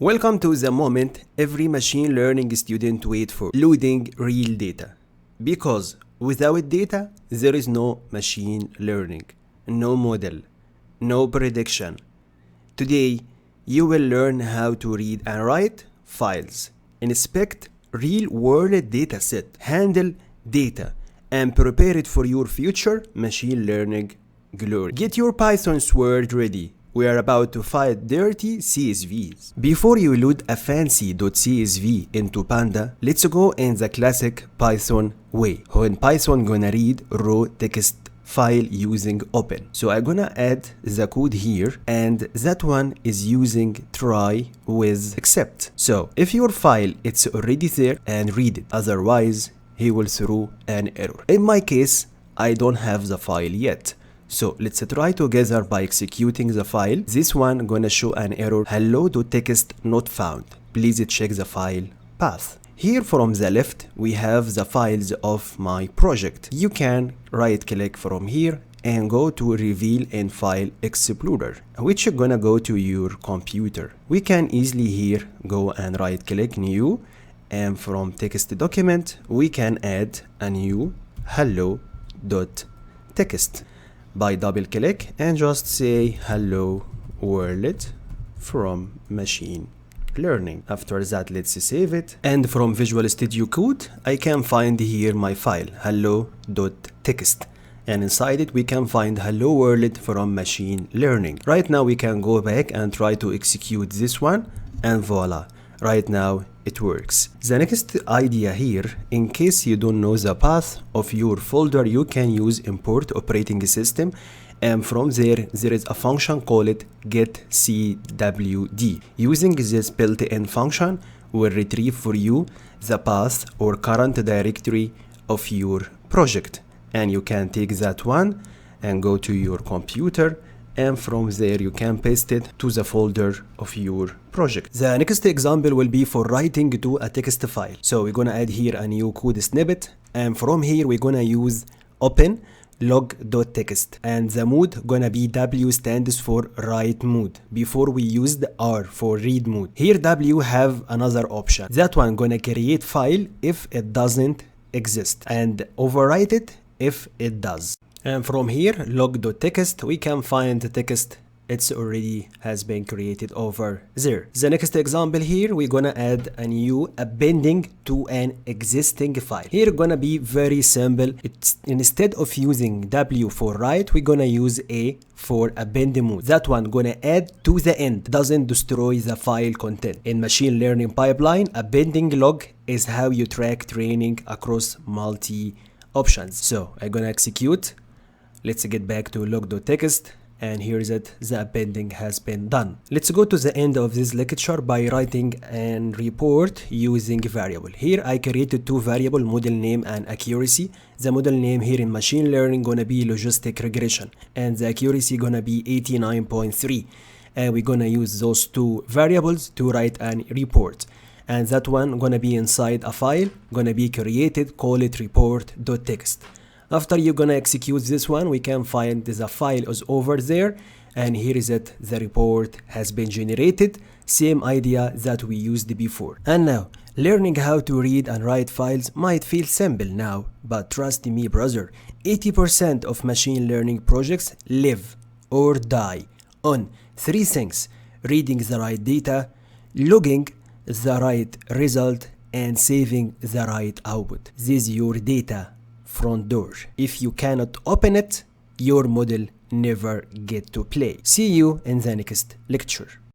Welcome to the moment every machine learning student waits for, loading real data. Because without data, there is no machine learning, no model, no prediction. Today, you will learn how to read and write files, inspect real-world dataset, handle data, and prepare it for your future machine learning glory. Get your Python sword ready. We are about to fight dirty CSVs. Before you load a fancy .csv into Panda, let's go in the classic Python way. When Python gonna read raw text file using open. So I'm gonna add the code here, and that one is using try with except. So if your file it's already there, and read it, otherwise he will throw an error. In my case, I don't have the file yet. So let's try together by executing the file. This one gonna show an error, hello.txt not found. Please check the file path. Here from the left, we have the files of my project. You can right click from here and go to reveal in file explorer, which is gonna go to your computer. We can easily here go and right click new, and from text document, we can add a new hello.txt. By double click and just say hello world from machine learning. After that, let's save it, and from Visual Studio Code I can find here my file hello.txt, and inside it we can find hello world from machine learning. Right now we can go back and try to execute this one, and voila, right now it works. The next idea here, in case you don't know the path of your folder, you can use import operating system, and from there is a function called getcwd. Using this built-in function will retrieve for you the path or current directory of your project, and you can take that one and go to your computer, and from there you can paste it to the folder of your project. The next example will be for writing to a text file. So we're gonna add here a new code snippet, and from here we're gonna use open log.txt, and the mode gonna be W stands for write mode. Before we used R for read mode. Here W have another option. That one gonna create file if it doesn't exist, and overwrite it if it does. And from here, log.txt, we can find the text it's already has been created over there. The next example here, we're gonna add a new appending to an existing file. Here gonna be very simple. It's instead of using W for write, we're gonna use A for append mode. That one gonna add to the end, doesn't destroy the file content. In machine learning pipeline, appending log is how you track training across multi options. So I'm gonna execute. Let's get back to log.txt, and here is it, the appending has been done. Let's go to the end of this lecture by writing an report using variable. Here I created two variables, model name and accuracy. The model name here in machine learning gonna be logistic regression, and the accuracy gonna be 89.3. And we're gonna use those two variables to write an report. And that one gonna be inside a file, gonna be created, call it report.txt. After you're gonna execute this one, we can find the file is over there, and here is it, the report has been generated, same idea that we used before. And now, learning how to read and write files might feel simple now, but trust me brother, 80% of machine learning projects live or die on three things: reading the right data, logging the right result, and saving the right output. This is your data front door. If you cannot open it, your model never get to play. See you in the next lecture.